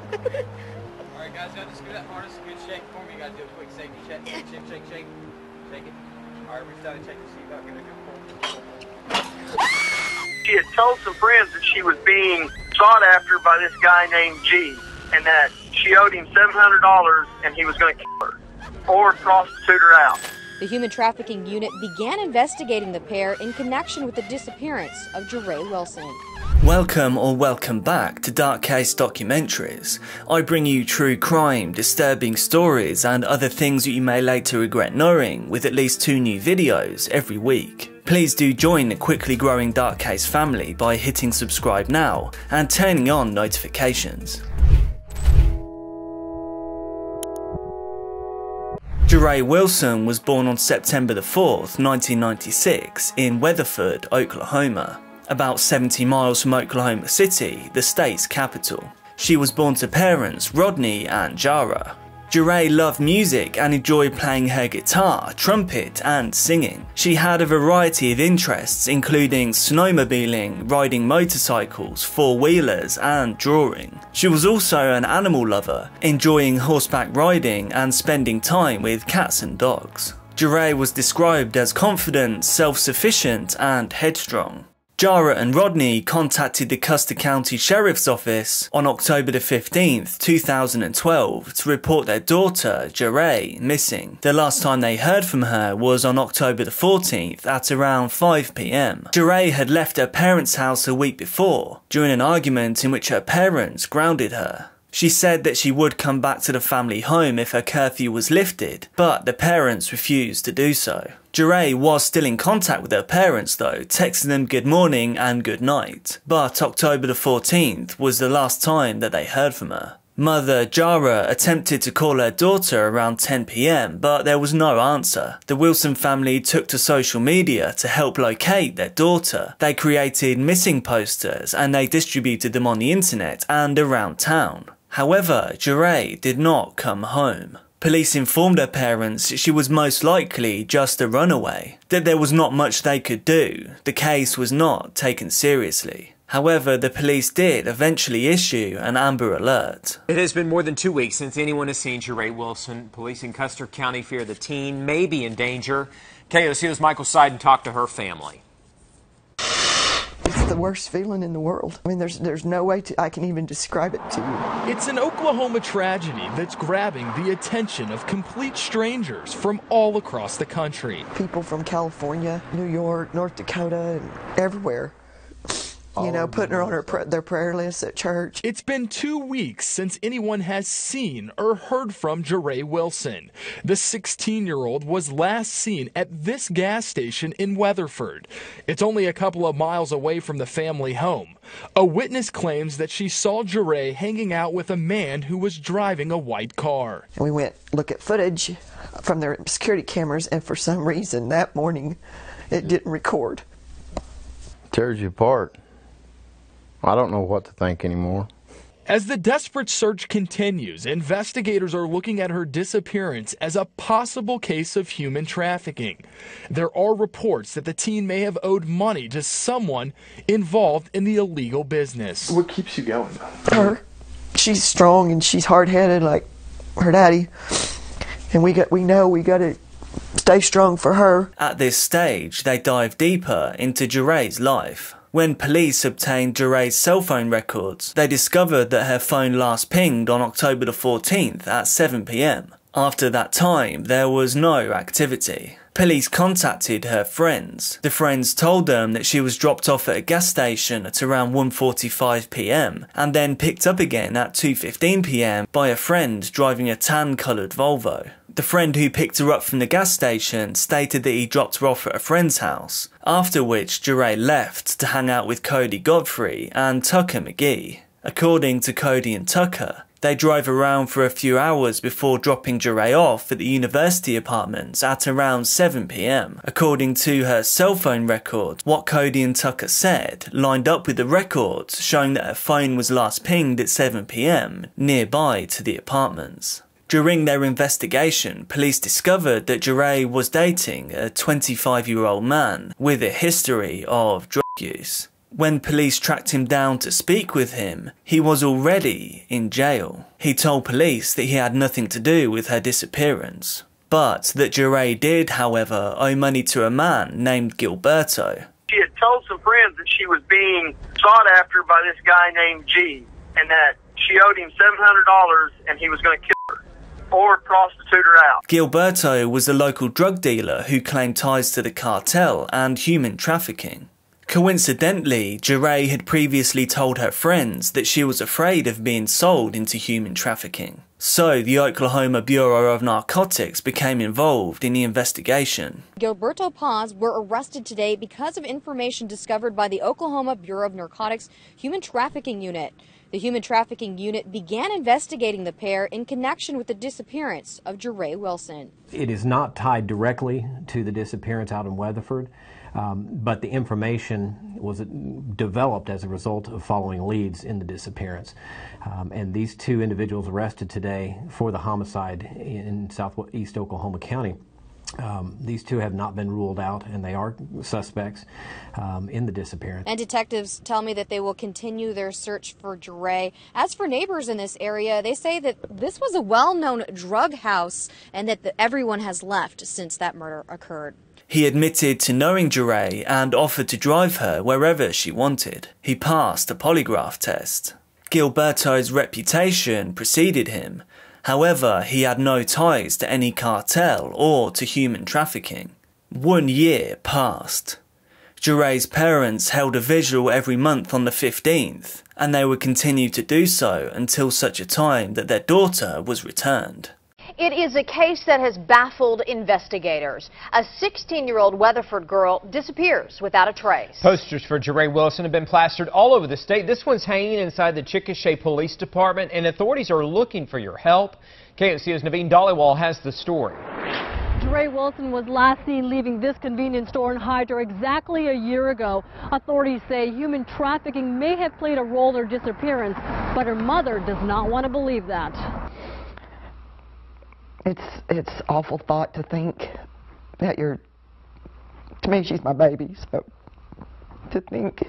Alright guys, gotta just do that harness, good shake for me. You gotta do a quick safety check. Shake, shake, shake. Shake it. Alright, reach down and check the seatbelt. Give it a good pull. She had told some friends that she was being sought after by this guy named G, and that she owed him $700 and he was going to kill her or prostitute her out. The human trafficking unit began investigating the pair in connection with the disappearance of Jaray Wilson. Welcome or welcome back to Dark Case Documentaries. I bring you true crime, disturbing stories and other things that you may later regret knowing, with at least 2 new videos every week. Please do join the quickly growing Dark Case family by hitting subscribe now and turning on notifications. Jaray Wilson was born on September the 4th, 1996 in Weatherford, Oklahoma, about 70 miles from Oklahoma City, the state's capital. She was born to parents Rodney and Jaray. Jaray loved music and enjoyed playing her guitar, trumpet and singing. She had a variety of interests including snowmobiling, riding motorcycles, four-wheelers and drawing. She was also an animal lover, enjoying horseback riding and spending time with cats and dogs. Jaray was described as confident, self-sufficient and headstrong. Jaray and Rodney contacted the Custer County Sheriff's Office on October the 15th, 2012 to report their daughter, Jaray, missing. The last time they heard from her was on October the 14th at around 5 PM. Jaray had left her parents' house a week before, during an argument in which her parents grounded her. She said that she would come back to the family home if her curfew was lifted, but the parents refused to do so. Jaray was still in contact with her parents though, texting them good morning and good night, but October the 14th was the last time that they heard from her. Mother Jaray attempted to call her daughter around 10 PM, but there was no answer. The Wilson family took to social media to help locate their daughter. They created missing posters and they distributed them on the internet and around town. However, Jaray did not come home. Police informed her parents she was most likely just a runaway, that there was not much they could do. The case was not taken seriously. However, the police did eventually issue an Amber Alert. It has been more than 2 weeks since anyone has seen Jaray Wilson. Police in Custer County fear the teen may be in danger. KOCO's Michael Seiden talked to her family. It's the worst feeling in the world. I mean, there's no way I can even describe it to you. It's an Oklahoma tragedy that's grabbing the attention of complete strangers from all across the country. People from California, New York, North Dakota, and everywhere. You know, putting her on their prayer list at church. It's been 2 weeks since anyone has seen or heard from Jaray Wilson. The 16-year-old was last seen at this gas station in Weatherford. It's only a couple of miles away from the family home. A witness claims that she saw Jaray hanging out with a man who was driving a white car. And we went look at footage from their security cameras, and for some reason that morning it didn't record. Tears you apart. I don't know what to think anymore. As the desperate search continues, investigators are looking at her disappearance as a possible case of human trafficking. There are reports that the teen may have owed money to someone involved in the illegal business. What keeps you going? Her. She's strong and she's hard-headed like her daddy. And we know we got to stay strong for her. At this stage, they dive deeper into Jaray's life. When police obtained Jaray's cell phone records, they discovered that her phone last pinged on October the 14th at 7 PM. After that time, there was no activity. Police contacted her friends. The friends told them that she was dropped off at a gas station at around 1:45 PM and then picked up again at 2:15 PM by a friend driving a tan-coloured Volvo. The friend who picked her up from the gas station stated that he dropped her off at a friend's house, after which Jaray left to hang out with Cody, Godfrey and Tucker McGee. According to Cody and Tucker, they drove around for a few hours before dropping Jaray off at the university apartments at around 7 PM. According to her cell phone record, what Cody and Tucker said lined up with the records showing that her phone was last pinged at 7 PM nearby to the apartments. During their investigation, police discovered that Jaray was dating a 25-year-old man with a history of drug use. When police tracked him down to speak with him, he was already in jail. He told police that he had nothing to do with her disappearance, but that Jaray did, however, owe money to a man named Gilberto. She had told some friends that she was being sought after by this guy named G, and that she owed him $700 and he was going to kill her or prostitute her out. Gilberto was a local drug dealer who claimed ties to the cartel and human trafficking. Coincidentally, Jaray had previously told her friends that she was afraid of being sold into human trafficking. So the Oklahoma Bureau of Narcotics became involved in the investigation. Gilberto Paz were arrested today because of information discovered by the Oklahoma Bureau of Narcotics Human Trafficking Unit. The Human Trafficking Unit began investigating the pair in connection with the disappearance of Jaray Wilson. It is not tied directly to the disappearance out in Weatherford, but the information was developed as a result of following leads in the disappearance. And these two individuals arrested today for the homicide in southeast Oklahoma County. These two have not been ruled out, and they are suspects in the disappearance. And detectives tell me that they will continue their search for Jaray. As for neighbors in this area, they say that this was a well-known drug house and that everyone has left since that murder occurred. He admitted to knowing Jaray and offered to drive her wherever she wanted. He passed a polygraph test. Gilberto's reputation preceded him. However, he had no ties to any cartel or to human trafficking. 1 year passed. Jaray's parents held a vigil every month on the 15th, and they would continue to do so until such a time that their daughter was returned. It is a case that has baffled investigators. A 16-year-old Weatherford girl disappears without a trace. Posters for Jaray Wilson have been plastered all over the state. This one's hanging inside the Chickasha Police Department, and authorities are looking for your help. KOCO's Naveen Dhaliwal has the story. Jaray Wilson was last seen leaving this convenience store in Hydro exactly a year ago. Authorities say human trafficking may have played a role in her disappearance, but her mother does not want to believe that. It's awful thought to think that to me, she's my baby, so to think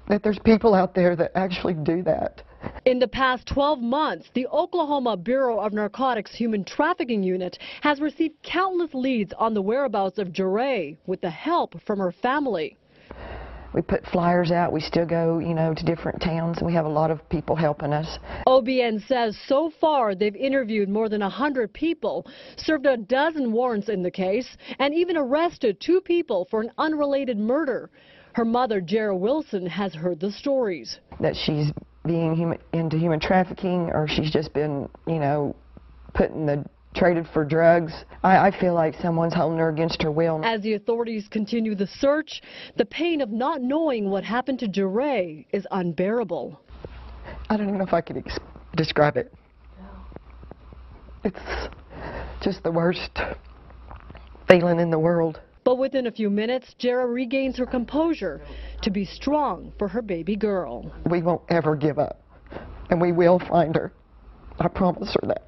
that there's people out there that actually do that. In the past 12 months, the Oklahoma Bureau of Narcotics Human Trafficking Unit has received countless leads on the whereabouts of Jaray with the help from her family. We put flyers out. We still go, to different towns, and we have a lot of people helping us. OBN says so far they've interviewed more than 100 people, served a dozen warrants in the case, and even arrested 2 people for an unrelated murder. Her mother, Jaray Wilson, has heard the stories. That she's being into human trafficking, or she's just been, traded for drugs. I feel like someone's holding her against her will. As the authorities continue the search, the pain of not knowing what happened to Jaray is unbearable. I don't even know if I could describe it. It's just the worst feeling in the world. But within a few minutes, Jaray regains her composure to be strong for her baby girl. We won't ever give up, and we will find her. I promise her that.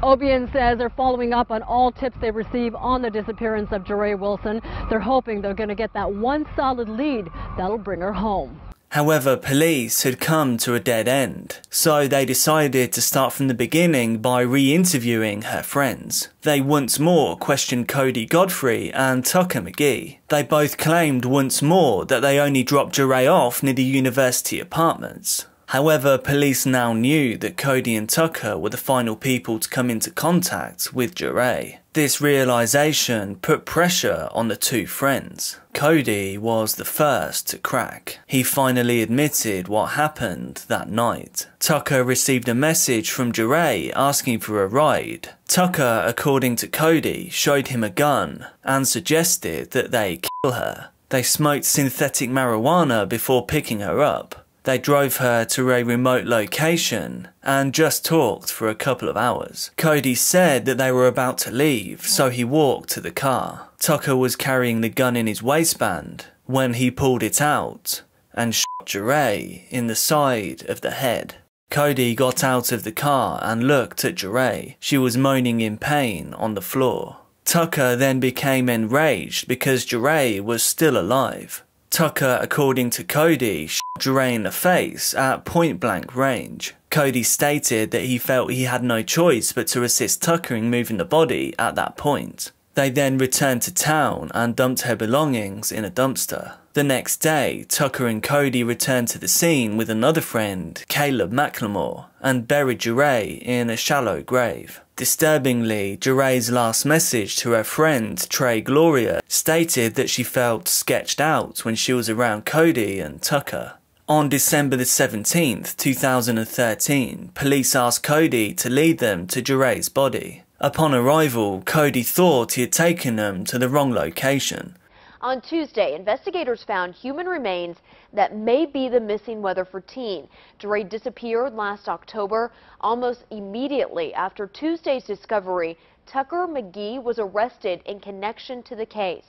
OBN says they're following up on all tips they receive on the disappearance of Jaray Wilson. They're hoping they're going to get that one solid lead that'll bring her home. However, police had come to a dead end, so they decided to start from the beginning by re-interviewing her friends. They once more questioned Cody, Godfrey and Tucker McGee. They both claimed once more that they only dropped Jaray off near the university apartments. However, police now knew that Cody and Tucker were the final people to come into contact with Jaray. This realisation put pressure on the 2 friends. Cody was the first to crack. He finally admitted what happened that night. Tucker received a message from Jaray asking for a ride. Tucker, according to Cody, showed him a gun and suggested that they kill her. They smoked synthetic marijuana before picking her up. They drove her to a remote location and just talked for a couple of hours. Cody said that they were about to leave, so he walked to the car. Tucker was carrying the gun in his waistband when he pulled it out and shot Jaray in the side of the head. Cody got out of the car and looked at Jaray. She was moaning in pain on the floor. Tucker then became enraged because Jaray was still alive. Tucker, according to Cody, shot Jaray in the face at point-blank range. Cody stated that he felt he had no choice but to assist Tucker in moving the body at that point. They then returned to town and dumped her belongings in a dumpster. The next day, Tucker and Cody returned to the scene with another friend, Caleb McLemore, and buried Jaray in a shallow grave. Disturbingly, Jaray's last message to her friend, Trey Gloria, stated that she felt sketched out when she was around Cody and Tucker. On December the 17th, 2013, police asked Cody to lead them to Jaray's body. Upon arrival, Cody thought he had taken them to the wrong location. On Tuesday, investigators found human remains that may be the missing Weatherford teen. Jaray disappeared last October. Almost immediately after Tuesday's discovery, Tucker McGee was arrested in connection to the case.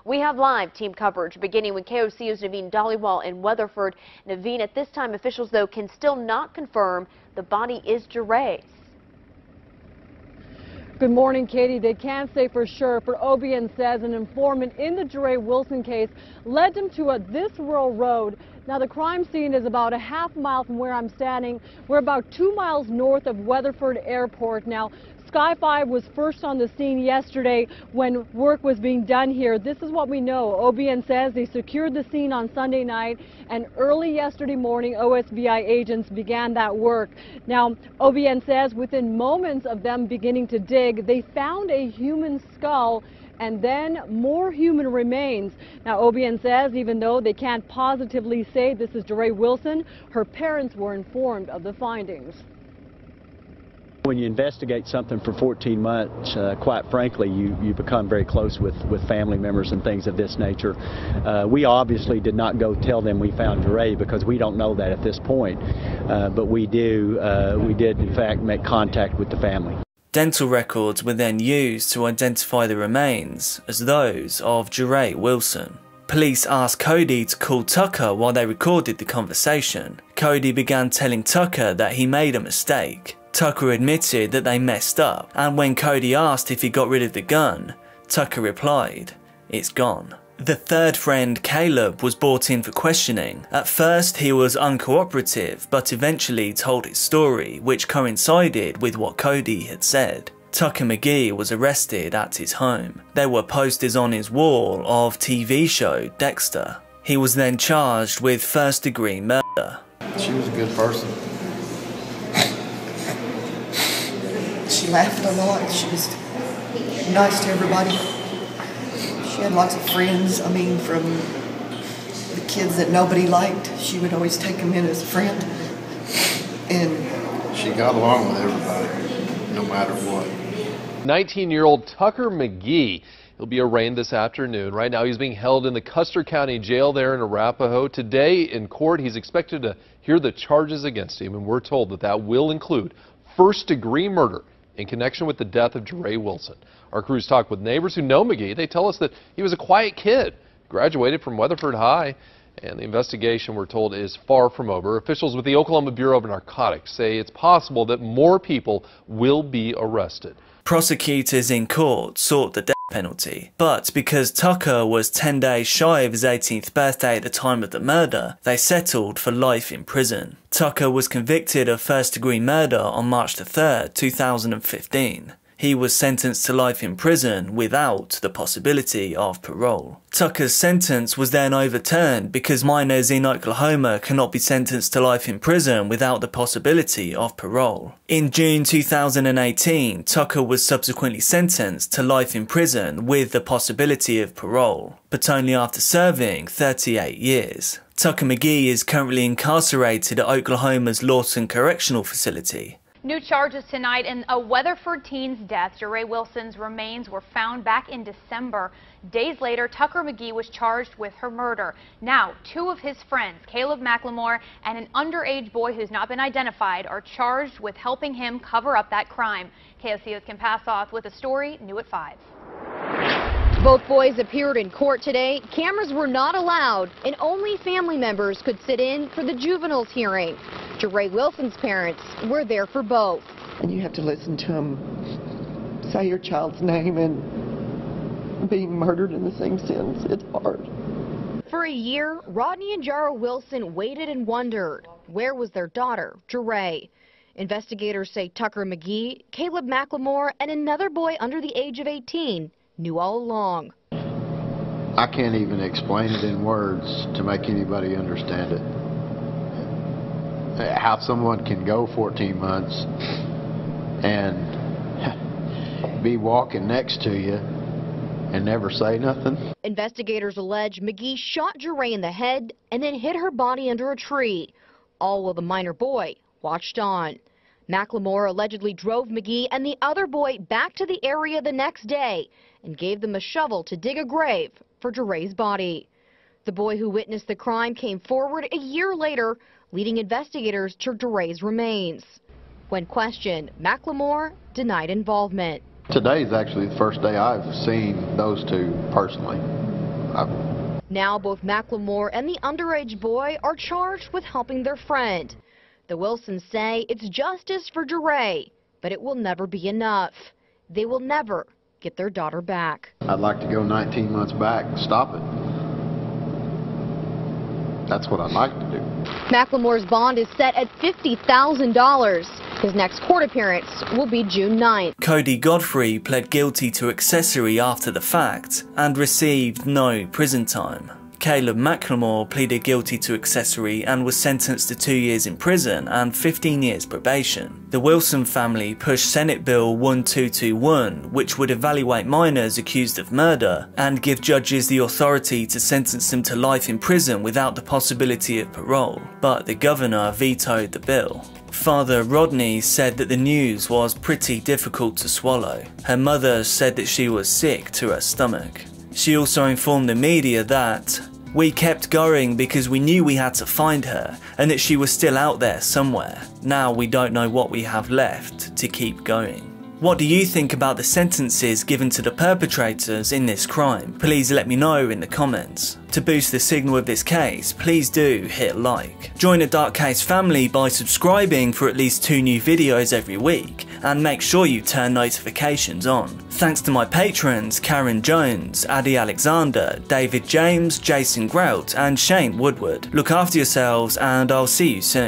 We have live team coverage beginning with KOCO's Naveen Dhaliwal in Weatherford. Naveen, at this time, officials, though, can still not confirm the body is Jaray's. Good morning, Katie. They can't say for sure, but OBN says an informant in the Jaray Wilson case led them to this rural road. Now, the crime scene is about a half mile from where I'm standing. We're about 2 miles north of Weatherford Airport. Now, Sky 5 was first on the scene yesterday when work was being done here. This is what we know. OBN says they secured the scene on Sunday night, and early yesterday morning, OSBI agents began that work. Now, OBN says within moments of them beginning to dig, they found a human skull and then more human remains. Now, OBN says even though they can't positively say this is Jaray Wilson, her parents were informed of the findings. When you investigate something for 14 months, quite frankly, you become very close with family members and things of this nature. We obviously did not go tell them we found Jaray because we don't know that at this point, but we did in fact make contact with the family. Dental records were then used to identify the remains as those of Jaray Wilson. Police asked Cody to call Tucker while they recorded the conversation. Cody began telling Tucker that he made a mistake. Tucker admitted that they messed up, and when Cody asked if he got rid of the gun, Tucker replied, "It's gone." The third friend, Caleb, was brought in for questioning. At first he was uncooperative, but eventually told his story, which coincided with what Cody had said. Tucker McGee was arrested at his home. There were posters on his wall of TV show Dexter. He was then charged with first-degree murder. She was a good person. She laughed a lot. She was nice to everybody. She had lots of friends. I mean, from the kids that nobody liked, she would always take them in as a friend. And she got along with everybody, no matter what. 19-year-old Tucker McGee. He'll be arraigned this afternoon. Right now, he's being held in the Custer County Jail there in Arapahoe. Today in court, he's expected to hear the charges against him, and we're told that that will include first-degree murder in connection with the death of Jaray Wilson. Our crews talked with neighbors who know McGee. They tell us that he was a quiet kid, graduated from Weatherford High, and the investigation, we're told, is far from over. Officials with the Oklahoma Bureau of Narcotics say it's possible that more people will be arrested. Prosecutors in court sought the death penalty, but because Tucker was 10 days shy of his 18th birthday at the time of the murder, they settled for life in prison. Tucker was convicted of first-degree murder on March 3rd, 2015. He was sentenced to life in prison without the possibility of parole. Tucker's sentence was then overturned because minors in Oklahoma cannot be sentenced to life in prison without the possibility of parole. In June 2018, Tucker was subsequently sentenced to life in prison with the possibility of parole, but only after serving 38 years. Tucker McGee is currently incarcerated at Oklahoma's Lawton Correctional Facility. New charges tonight in a Weatherford teen's death. Jaray Wilson's remains were found back in December. Days later, Tucker McGee was charged with her murder. Now, two of his friends, Caleb McLemore and an underage boy who's not been identified, are charged with helping him cover up that crime. KOCO's Kim Passoff with a story new at 5. Both boys appeared in court today. Cameras were not allowed, and only family members could sit in for the juveniles hearing. Jaray Wilson's parents were there for both. And you have to listen to them say your child's name and being murdered in the same sentence. It's hard. For a year, Rodney and Jaray Wilson waited and wondered, where was their daughter, Jaray? Investigators say Tucker McGee, Caleb McLemore, and another boy under the age of 18 knew all along. I can't even explain it in words to make anybody understand it. How someone can go 14 months and be walking next to you and never say nothing. Investigators allege McGee shot Jaray in the head and then hid her body under a tree, all while the minor boy watched on. McLemore allegedly drove McGee and the other boy back to the area the next day and gave them a shovel to dig a grave for Jaray's body. The boy who witnessed the crime came forward a year later, leading investigators to Jaray's remains. When questioned, McLemore denied involvement. Today is actually the first day I've seen those two personally. Now both McLemore and the underage boy are charged with helping their friend. The Wilsons say it's justice for Jaray, but it will never be enough. They will never get their daughter back. I'd like to go 19 months back and stop it. That's what I'd like to do. McLemore's bond is set at $50,000. His next court appearance will be June 9th. Cody Godfrey pled guilty to accessory after the fact and received no prison time. Caleb McLemore pleaded guilty to accessory and was sentenced to 2 years in prison and 15 years probation. The Wilson family pushed Senate Bill 1221, which would evaluate minors accused of murder and give judges the authority to sentence them to life in prison without the possibility of parole, but the governor vetoed the bill. Father Rodney said that the news was pretty difficult to swallow. Her mother said that she was sick to her stomach. She also informed the media that, "We kept going because we knew we had to find her and that she was still out there somewhere. Now we don't know what we have left to keep going." What do you think about the sentences given to the perpetrators in this crime? Please let me know in the comments. To boost the signal of this case, please do hit like. Join the Dark Case family by subscribing for at least 2 new videos every week, and make sure you turn notifications on. Thanks to my patrons Karen Jones, Addy Alexander, David James, Jason Grout and Shane Woodward. Look after yourselves and I'll see you soon.